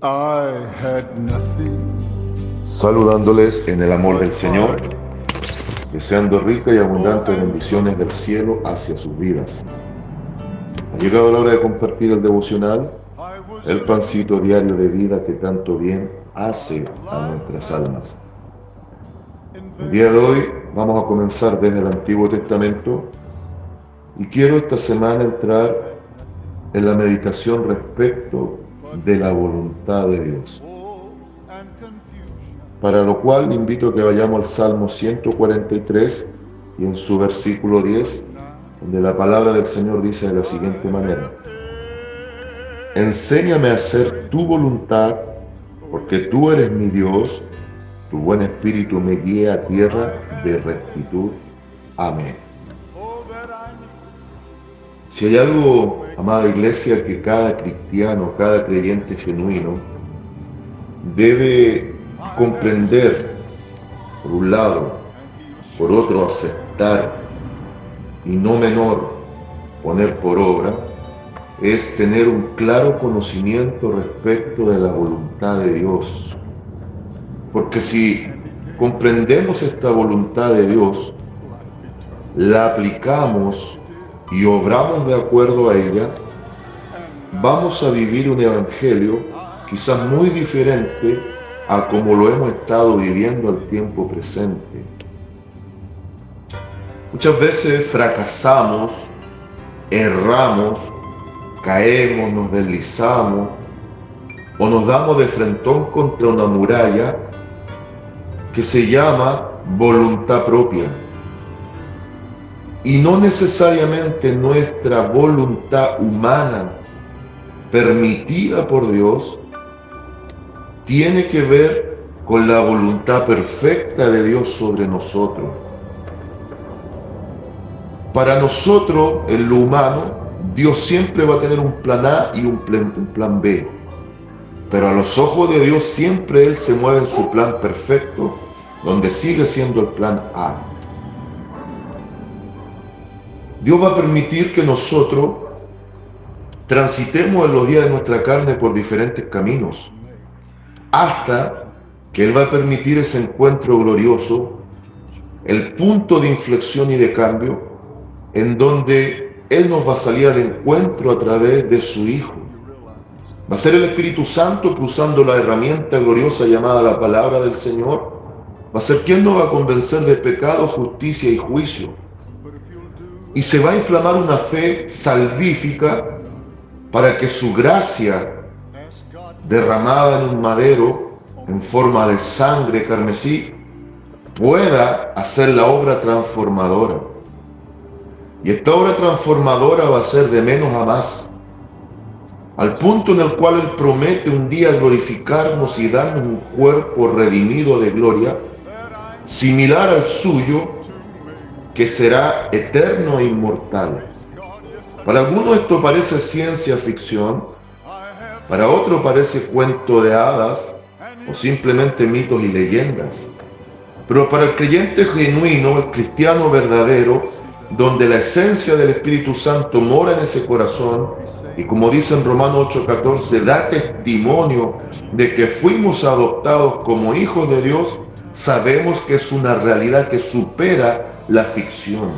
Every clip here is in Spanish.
I had nothing. Saludándoles en el amor del Señor, deseando rica y abundante bendiciones del cielo hacia sus vidas. Ha llegado la hora de compartir el devocional, el pancito diario de vida que tanto bien hace a nuestras almas. El día de hoy vamos a comenzar desde el Antiguo Testamento y quiero esta semana entrar en la meditación respecto de la voluntad de Dios. Para lo cual invito a que vayamos al Salmo 143 y en su versículo 10, donde la palabra del Señor dice de la siguiente manera: enséñame a hacer tu voluntad, porque tú eres mi Dios, tu buen espíritu me guía a tierra de rectitud. Amén. Si hay algo, amada iglesia, que cada cristiano, cada creyente genuino debe comprender, por un lado, por otro aceptar y no menor poner por obra, es tener un claro conocimiento respecto de la voluntad de Dios. Porque si comprendemos esta voluntad de Dios, la aplicamos y obramos de acuerdo a ella, vamos a vivir un evangelio quizás muy diferente a como lo hemos estado viviendo al tiempo presente. Muchas veces fracasamos, erramos, caemos, nos deslizamos o nos damos de frentón contra una muralla que se llama voluntad propia. Y no necesariamente nuestra voluntad humana permitida por Dios tiene que ver con la voluntad perfecta de Dios sobre nosotros. Para nosotros, en lo humano, Dios siempre va a tener un plan A y un plan B. Pero a los ojos de Dios siempre Él se mueve en su plan perfecto, donde sigue siendo el plan A. Dios va a permitir que nosotros transitemos en los días de nuestra carne por diferentes caminos, hasta que Él va a permitir ese encuentro glorioso, el punto de inflexión y de cambio, en donde Él nos va a salir al encuentro a través de su Hijo. Va a ser el Espíritu Santo que, usando la herramienta gloriosa llamada la palabra del Señor, va a ser quien nos va a convencer de pecado, justicia y juicio. Y se va a inflamar una fe salvífica para que su gracia, derramada en un madero en forma de sangre carmesí, pueda hacer la obra transformadora. Y esta obra transformadora va a ser de menos a más, al punto en el cual Él promete un día glorificarnos y darnos un cuerpo redimido de gloria, similar al suyo, que será eterno e inmortal. Para algunos esto parece ciencia ficción, para otros parece cuento de hadas o simplemente mitos y leyendas. Pero para el creyente genuino, el cristiano verdadero, donde la esencia del Espíritu Santo mora en ese corazón, y como dice en Romanos 8:14, da testimonio de que fuimos adoptados como hijos de Dios, sabemos que es una realidad que supera la ficción.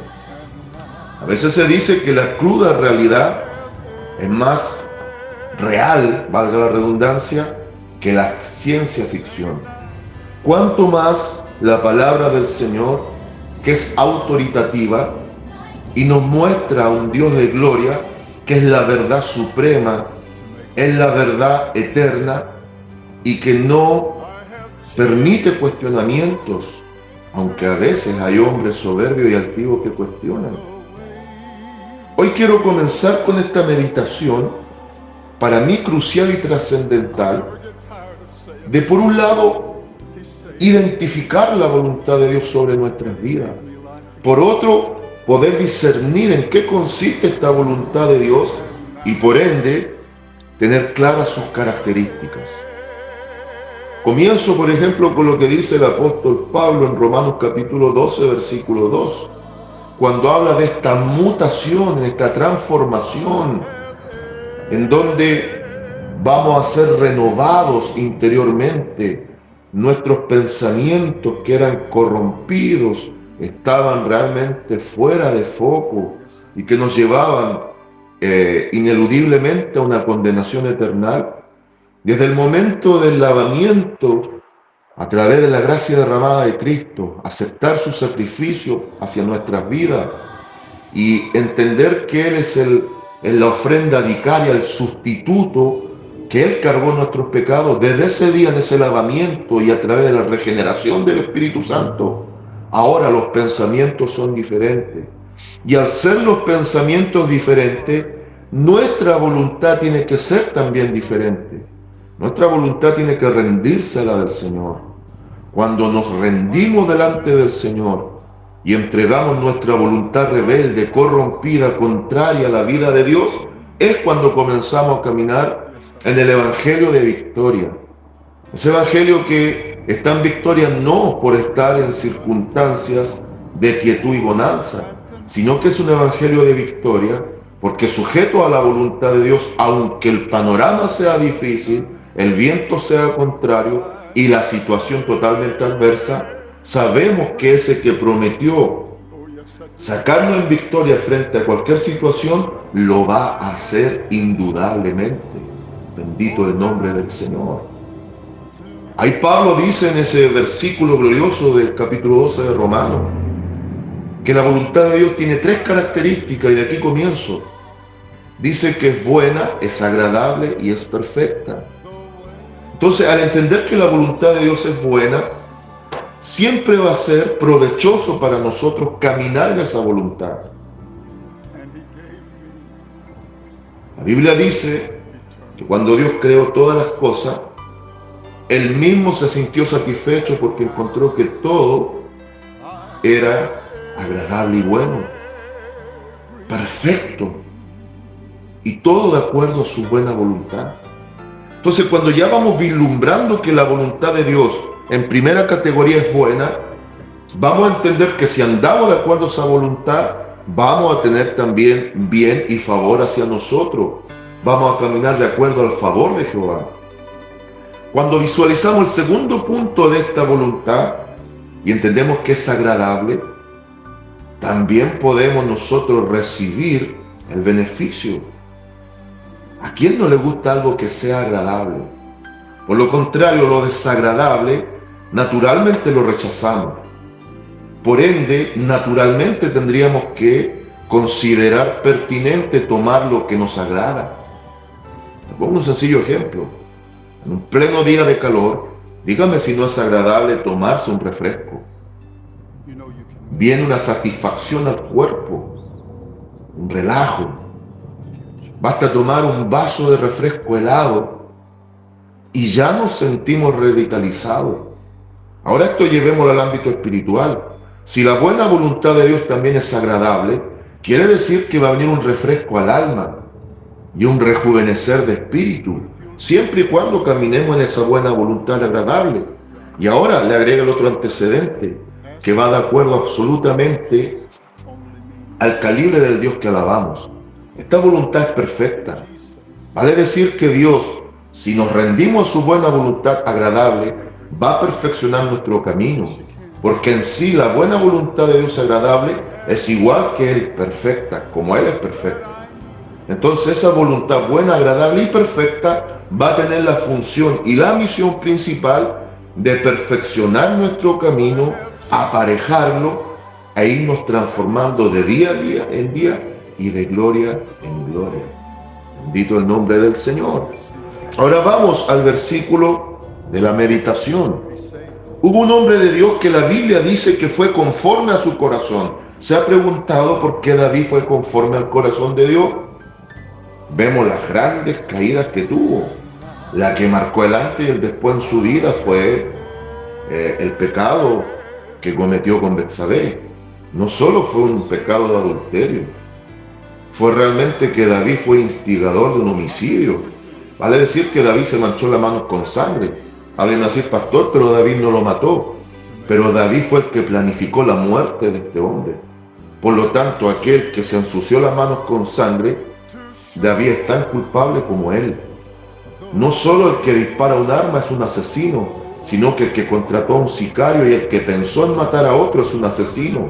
A veces se dice que la cruda realidad es más real, valga la redundancia, que la ciencia ficción. Cuanto más la palabra del Señor, que es autoritativa y nos muestra a un Dios de gloria, que es la verdad suprema, es la verdad eterna y que no permite cuestionamientos, aunque a veces hay hombres soberbios y altivos que cuestionan. Hoy quiero comenzar con esta meditación, para mí crucial y trascendental, de por un lado, identificar la voluntad de Dios sobre nuestras vidas. Por otro, poder discernir en qué consiste esta voluntad de Dios y por ende, tener claras sus características. Comienzo, por ejemplo, con lo que dice el apóstol Pablo en Romanos capítulo 12, versículo 2, cuando habla de esta mutación, de esta transformación, en donde vamos a ser renovados interiormente. Nuestros pensamientos que eran corrompidos estaban realmente fuera de foco y que nos llevaban ineludiblemente a una condenación eterna. Desde el momento del lavamiento, a través de la gracia derramada de Cristo, aceptar su sacrificio hacia nuestras vidas y entender que Él es la ofrenda vicaria, el sustituto, que Él cargó nuestros pecados, desde ese día, en ese lavamiento y a través de la regeneración del Espíritu Santo, ahora los pensamientos son diferentes. Y al ser los pensamientos diferentes, nuestra voluntad tiene que ser también diferente. Nuestra voluntad tiene que rendirse a la del Señor. Cuando nos rendimos delante del Señor y entregamos nuestra voluntad rebelde, corrompida, contraria a la vida de Dios, es cuando comenzamos a caminar en el Evangelio de victoria. Ese Evangelio que está en victoria no por estar en circunstancias de quietud y bonanza, sino que es un Evangelio de victoria porque sujeto a la voluntad de Dios, aunque el panorama sea difícil, el viento sea contrario y la situación totalmente adversa, sabemos que ese que prometió sacarnos en victoria frente a cualquier situación, lo va a hacer indudablemente. Bendito el nombre del Señor. Ahí Pablo dice en ese versículo glorioso del capítulo 12 de Romanos, que la voluntad de Dios tiene tres características, y de aquí comienzo. Dice que es buena, es agradable y es perfecta. Entonces, al entender que la voluntad de Dios es buena, siempre va a ser provechoso para nosotros caminar en esa voluntad. La Biblia dice que cuando Dios creó todas las cosas, Él mismo se sintió satisfecho porque encontró que todo era agradable y bueno, perfecto, y todo de acuerdo a su buena voluntad. Entonces, cuando ya vamos vislumbrando que la voluntad de Dios en primera categoría es buena, vamos a entender que si andamos de acuerdo a esa voluntad, vamos a tener también bien y favor hacia nosotros. Vamos a caminar de acuerdo al favor de Jehová. Cuando visualizamos el segundo punto de esta voluntad y entendemos que es agradable, también podemos nosotros recibir el beneficio. ¿A quién no le gusta algo que sea agradable? Por lo contrario, lo desagradable, naturalmente lo rechazamos. Por ende, naturalmente tendríamos que considerar pertinente tomar lo que nos agrada. Les pongo un sencillo ejemplo. En un pleno día de calor, dígame si no es agradable tomarse un refresco. Viene una satisfacción al cuerpo, un relajo. Basta tomar un vaso de refresco helado y ya nos sentimos revitalizados. Ahora esto llevémoslo al ámbito espiritual. Si la buena voluntad de Dios también es agradable, quiere decir que va a venir un refresco al alma y un rejuvenecer de espíritu, siempre y cuando caminemos en esa buena voluntad agradable. Y ahora le agrega el otro antecedente, que va de acuerdo absolutamente al calibre del Dios que alabamos. Esta voluntad es perfecta. Vale decir que Dios, si nos rendimos a su buena voluntad agradable, va a perfeccionar nuestro camino, porque en sí la buena voluntad de Dios agradable es igual que Él, perfecta, como Él es perfecto. Entonces esa voluntad buena, agradable y perfecta va a tener la función y la misión principal de perfeccionar nuestro camino, aparejarlo e irnos transformando de día a día en día y de gloria en gloria. Bendito el nombre del Señor. Ahora vamos al versículo de la meditación. Hubo un hombre de Dios que la Biblia dice que fue conforme a su corazón. ¿Se ha preguntado por qué David fue conforme al corazón de Dios? Vemos las grandes caídas que tuvo. La que marcó el antes y el después en su vida fue el pecado que cometió con Betsabé. No solo fue un pecado de adulterio, fue realmente que David fue instigador de un homicidio. Vale decir que David se manchó las manos con sangre. Alguien así, pastor, pero David no lo mató. Pero David fue el que planificó la muerte de este hombre. Por lo tanto, aquel que se ensució las manos con sangre, David es tan culpable como él. No solo el que dispara un arma es un asesino, sino que el que contrató a un sicario y el que pensó en matar a otro es un asesino.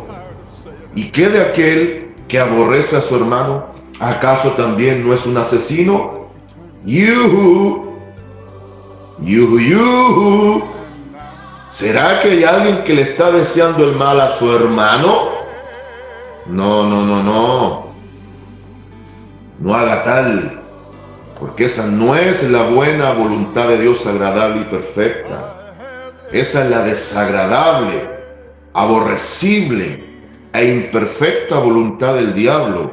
¿Y qué de aquel que aborrece a su hermano? ¿Acaso también no es un asesino? ¡Yuhu! ¡Yuhu, yuhu! ¿Será que hay alguien que le está deseando el mal a su hermano? No, no, no, no. No haga tal, porque esa no es la buena voluntad de Dios agradable y perfecta. Esa es la desagradable, aborrecible e imperfecta voluntad del diablo.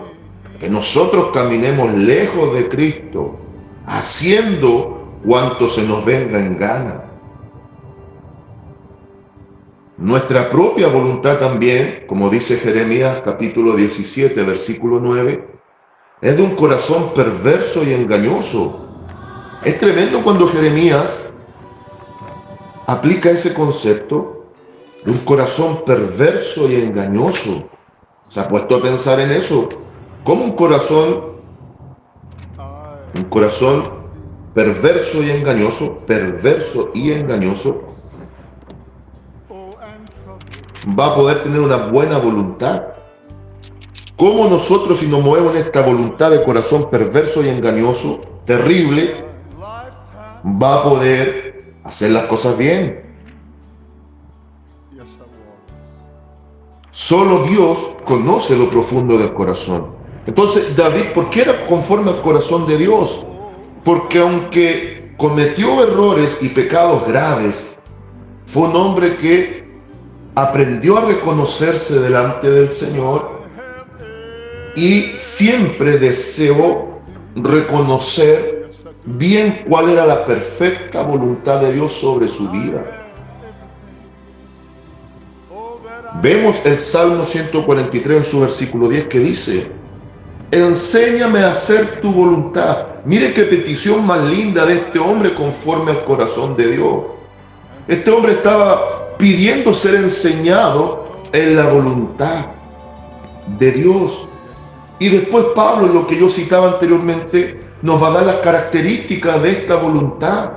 Que nosotros caminemos lejos de Cristo, haciendo cuanto se nos venga en gana. Nuestra propia voluntad también, como dice Jeremías capítulo 17, versículo 9, es de un corazón perverso y engañoso. Es tremendo cuando Jeremías aplica ese concepto de un corazón perverso y engañoso. ¿Se ha puesto a pensar en eso? ¿Cómo un corazón perverso y engañoso, va a poder tener una buena voluntad? ¿Cómo nosotros, si nos movemos en esta voluntad de corazón perverso y engañoso, terrible, va a poder hacer las cosas bien? Solo Dios conoce lo profundo del corazón. Entonces, David, ¿por qué era conforme al corazón de Dios? Porque aunque cometió errores y pecados graves, fue un hombre que aprendió a reconocerse delante del Señor y siempre deseó reconocer bien cuál era la perfecta voluntad de Dios sobre su vida. Vemos el Salmo 143 en su versículo 10 que dice: enséñame a hacer tu voluntad. Mire qué petición más linda de este hombre conforme al corazón de Dios. Este hombre estaba pidiendo ser enseñado en la voluntad de Dios. Y después Pablo, en lo que yo citaba anteriormente, nos va a dar las características de esta voluntad.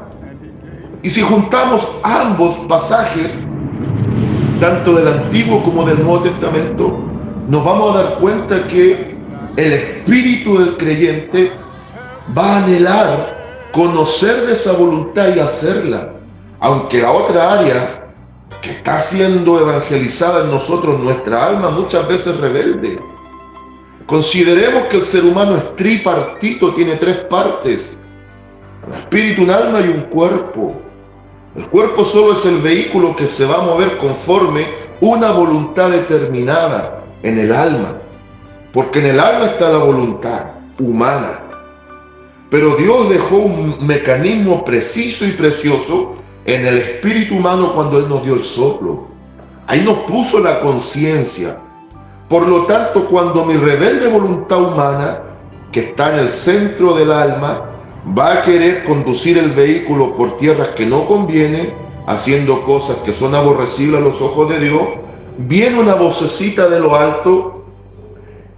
Y si juntamos ambos pasajes, tanto del Antiguo como del Nuevo Testamento, nos vamos a dar cuenta que el espíritu del creyente va a anhelar conocer de esa voluntad y hacerla. Aunque la otra área que está siendo evangelizada en nosotros, nuestra alma, muchas veces rebelde. Consideremos que el ser humano es tripartito, tiene tres partes: un espíritu, un alma y un cuerpo. El cuerpo solo es el vehículo que se va a mover conforme una voluntad determinada en el alma, porque en el alma está la voluntad humana. Pero Dios dejó un mecanismo preciso y precioso en el espíritu humano cuando Él nos dio el soplo. Ahí nos puso la conciencia. Por lo tanto, cuando mi rebelde voluntad humana, que está en el centro del alma, va a querer conducir el vehículo por tierras que no convienen, haciendo cosas que son aborrecibles a los ojos de Dios, viene una vocecita de lo alto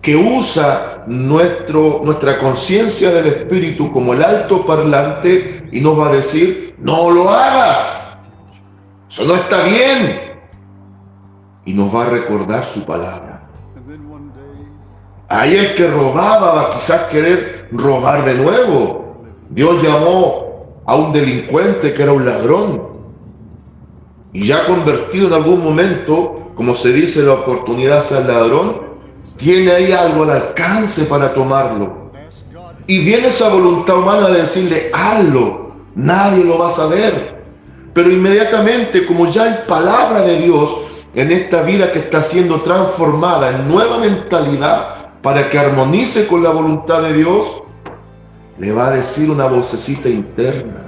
que usa nuestra conciencia del espíritu como el alto parlante y nos va a decir: no lo hagas, eso no está bien, y nos va a recordar su palabra. Ahí el que robaba va a quizás querer robar de nuevo. Dios llamó a un delincuente que era un ladrón, y ya convertido en algún momento, como se dice, la oportunidad ser ladrón, tiene ahí algo al alcance para tomarlo. Y viene esa voluntad humana de decirle: hazlo, nadie lo va a saber. Pero inmediatamente, como ya hay palabra de Dios en esta vida que está siendo transformada en nueva mentalidad para que armonice con la voluntad de Dios, le va a decir una vocecita interna: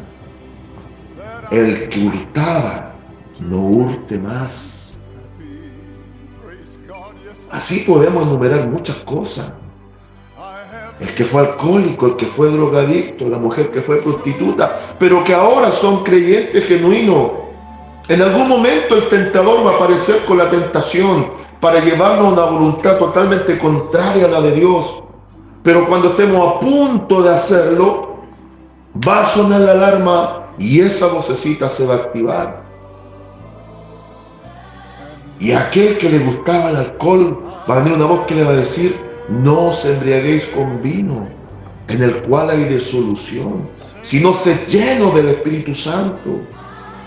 el que hurtaba, no hurte más. Así podemos enumerar muchas cosas. El que fue alcohólico, el que fue drogadicto, la mujer que fue prostituta, pero que ahora son creyentes genuinos. En algún momento el tentador va a aparecer con la tentación para llevarnos a una voluntad totalmente contraria a la de Dios. Pero cuando estemos a punto de hacerlo, Va a sonar la alarma y esa vocecita se va a activar. Y a aquel que le gustaba el alcohol, va a venir una voz que le va a decir: no os embriaguéis con vino, en el cual hay disolución, sino sed lleno del Espíritu Santo.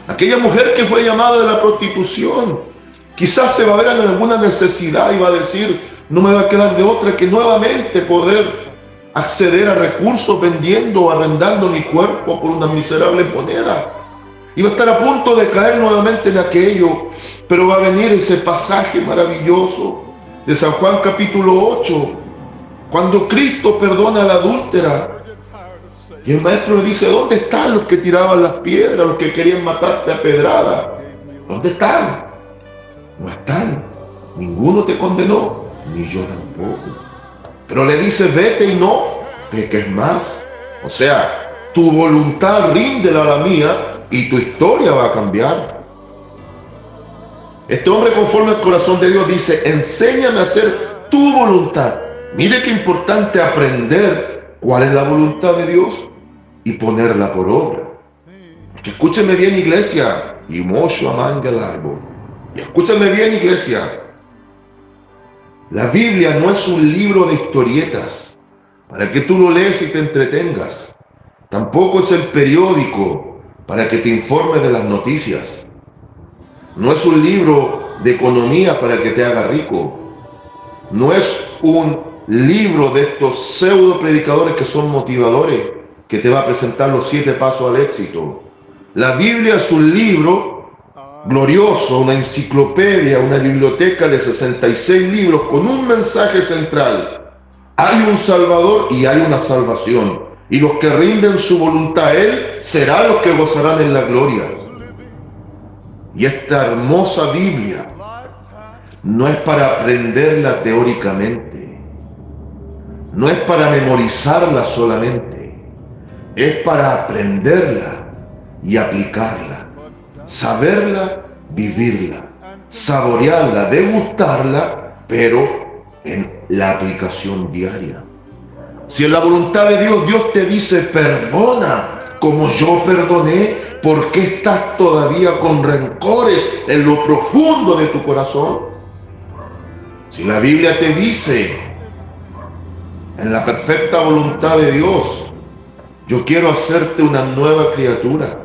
Aquella mujer que fue llamada de la prostitución, quizás se va a ver en alguna necesidad y va a decir: no me va a quedar de otra que nuevamente poder acceder a recursos vendiendo o arrendando mi cuerpo por una miserable moneda. Y va a estar a punto de caer nuevamente en aquello, pero va a venir ese pasaje maravilloso de San Juan capítulo 8, cuando Cristo perdona a la adúltera. Y el maestro le dice: ¿dónde están los que tiraban las piedras, los que querían matarte a pedrada? ¿Dónde están? No están. Ninguno te condenó, ni yo tampoco. Pero le dice: vete y no peques más. O sea, tu voluntad ríndela a la mía y tu historia va a cambiar. Este hombre, conforme al corazón de Dios, dice: enséñame a hacer tu voluntad. Mire qué importante aprender cuál es la voluntad de Dios y ponerla por obra. Que escúcheme bien, iglesia, y mucho amangelago. Y escúchame bien, iglesia. La Biblia no es un libro de historietas para que tú lo lees y te entretengas. Tampoco es el periódico para que te informes de las noticias. No es un libro de economía para que te haga rico. No es un libro de estos pseudo predicadores que son motivadores, que te va a presentar los 7 pasos al éxito. La Biblia es un libro glorioso, una enciclopedia, una biblioteca de 66 libros con un mensaje central. Hay un Salvador y hay una salvación. Y los que rinden su voluntad a Él serán los que gozarán en la gloria. Y esta hermosa Biblia no es para aprenderla teóricamente. No es para memorizarla solamente. Es para aprenderla y aplicarla. Saberla, vivirla, saborearla, degustarla, pero en la aplicación diaria. Si en la voluntad de Dios, Dios te dice: perdona como yo perdoné, ¿por qué estás todavía con rencores en lo profundo de tu corazón? Si la Biblia te dice, en la perfecta voluntad de Dios, yo quiero hacerte una nueva criatura.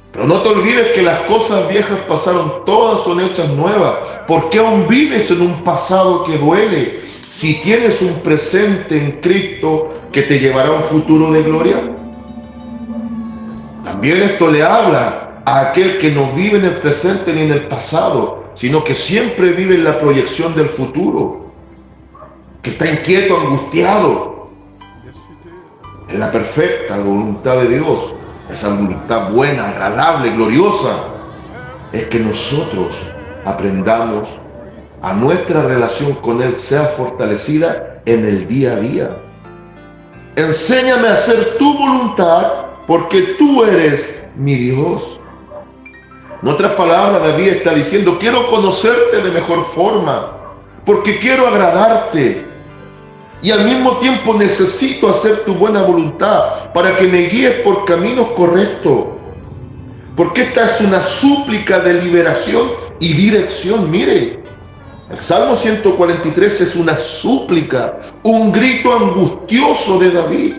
Pero no te olvides que las cosas viejas pasaron, todas son hechas nuevas. ¿Por qué aún vives en un pasado que duele si tienes un presente en Cristo que te llevará a un futuro de gloria? También esto le habla a aquel que no vive en el presente ni en el pasado, sino que siempre vive en la proyección del futuro, que está inquieto, angustiado. En la perfecta voluntad de Dios, esa voluntad buena, agradable, gloriosa, es que nosotros aprendamos a nuestra relación con Él sea fortalecida en el día a día. Enséñame a hacer tu voluntad, porque tú eres mi Dios. En otras palabras, David está diciendo: quiero conocerte de mejor forma, porque quiero agradarte. Y al mismo tiempo necesito hacer tu buena voluntad para que me guíes por caminos correctos. Porque esta es una súplica de liberación y dirección. Mire, el Salmo 143 es una súplica, un grito angustioso de David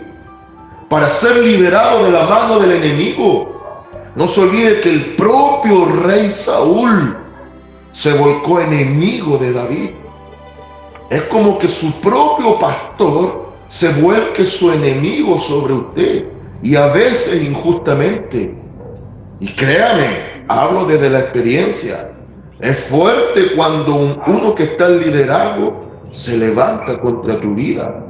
para ser liberado de la mano del enemigo. No se olvide que el propio rey Saúl se volcó enemigo de David. Es como que su propio pastor se vuelque su enemigo sobre usted, y a veces injustamente. Y créame, hablo desde la experiencia. Es fuerte cuando uno que está en liderazgo se levanta contra tu vida.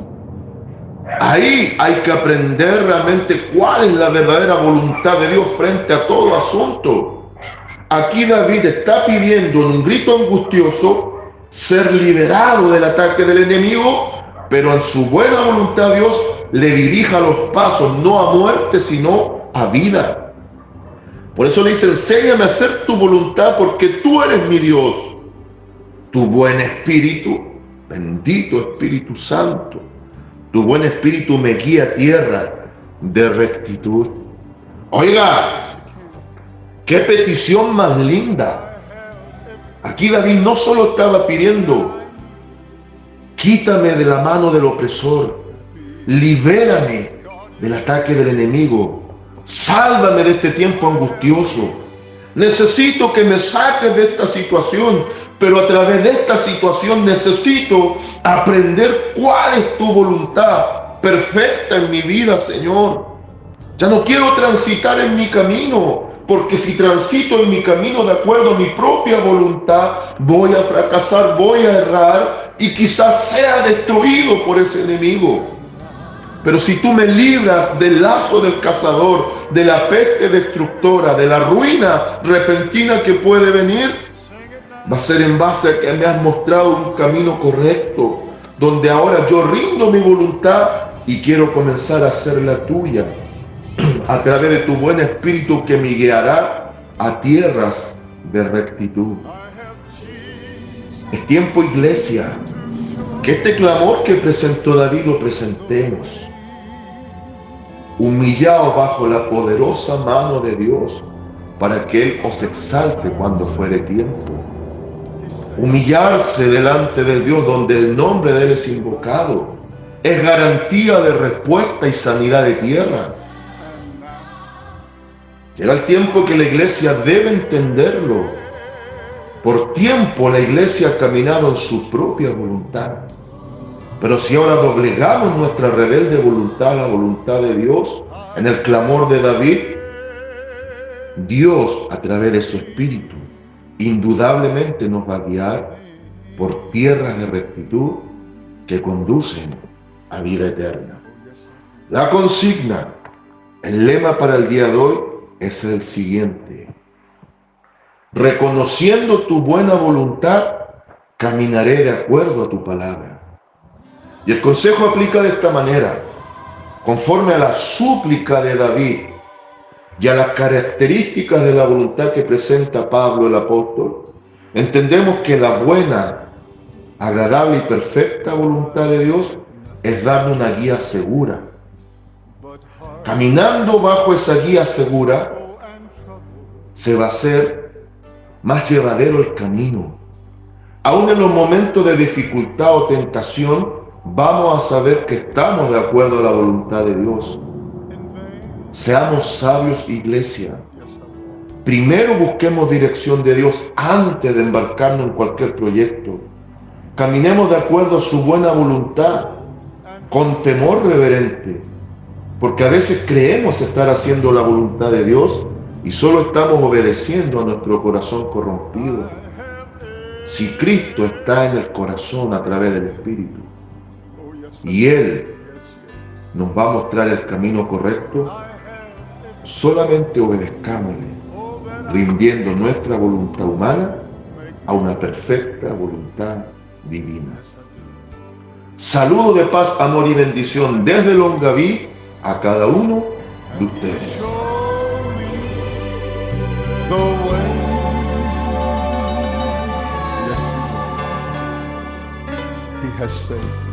Ahí hay que aprender realmente cuál es la verdadera voluntad de Dios frente a todo asunto. Aquí David está pidiendo en un grito angustioso ser liberado del ataque del enemigo, pero en su buena voluntad Dios le dirija los pasos, no a muerte, sino a vida. Por eso le dice: enséñame a hacer tu voluntad, porque tú eres mi Dios. Tu buen espíritu, bendito Espíritu Santo, tu buen espíritu me guía a tierra de rectitud. Oiga, qué petición más linda. Aquí David no solo estaba pidiendo, quítame de la mano del opresor, libérame del ataque del enemigo, sálvame de este tiempo angustioso. Necesito que me saques de esta situación, pero a través de esta situación necesito aprender cuál es tu voluntad perfecta en mi vida, Señor. Ya no quiero transitar en mi camino, porque si transito en mi camino de acuerdo a mi propia voluntad, voy a fracasar, voy a errar y quizás sea destruido por ese enemigo. Pero si tú me libras del lazo del cazador, de la peste destructora, de la ruina repentina que puede venir, va a ser en base a que me has mostrado un camino correcto, donde ahora yo rindo mi voluntad y quiero comenzar a hacer la tuya, a través de tu buen espíritu que me guiará a tierras de rectitud. Es tiempo, iglesia, que este clamor que presentó David lo presentemos, humillados bajo la poderosa mano de Dios, para que Él os exalte cuando fuere tiempo. Humillarse delante de Dios donde el nombre de Él es invocado es garantía de respuesta y sanidad de tierra. Llega el tiempo que la iglesia debe entenderlo. Por tiempo la iglesia ha caminado en su propia voluntad. Pero si ahora doblegamos nuestra rebelde voluntad a la voluntad de Dios, en el clamor de David, Dios a través de su Espíritu indudablemente nos va a guiar por tierras de rectitud que conducen a vida eterna. La consigna, el lema para el día de hoy es el siguiente: reconociendo tu buena voluntad, caminaré de acuerdo a tu palabra. Y el consejo aplica de esta manera: conforme a la súplica de David y a las características de la voluntad que presenta Pablo el apóstol, entendemos que la buena, agradable y perfecta voluntad de Dios es darnos una guía segura. Caminando bajo esa guía segura, se va a hacer más llevadero el camino. Aún en los momentos de dificultad o tentación, vamos a saber que estamos de acuerdo a la voluntad de Dios. Seamos sabios, iglesia. Primero busquemos dirección de Dios antes de embarcarnos en cualquier proyecto. Caminemos de acuerdo a su buena voluntad, con temor reverente, porque a veces creemos estar haciendo la voluntad de Dios y solo estamos obedeciendo a nuestro corazón corrompido. Si Cristo está en el corazón a través del Espíritu y Él nos va a mostrar el camino correcto, solamente obedezcámosle, rindiendo nuestra voluntad humana a una perfecta voluntad divina. Saludo de paz, amor y bendición desde Longaví a cada uno de ustedes. The way. Yes, He has saved.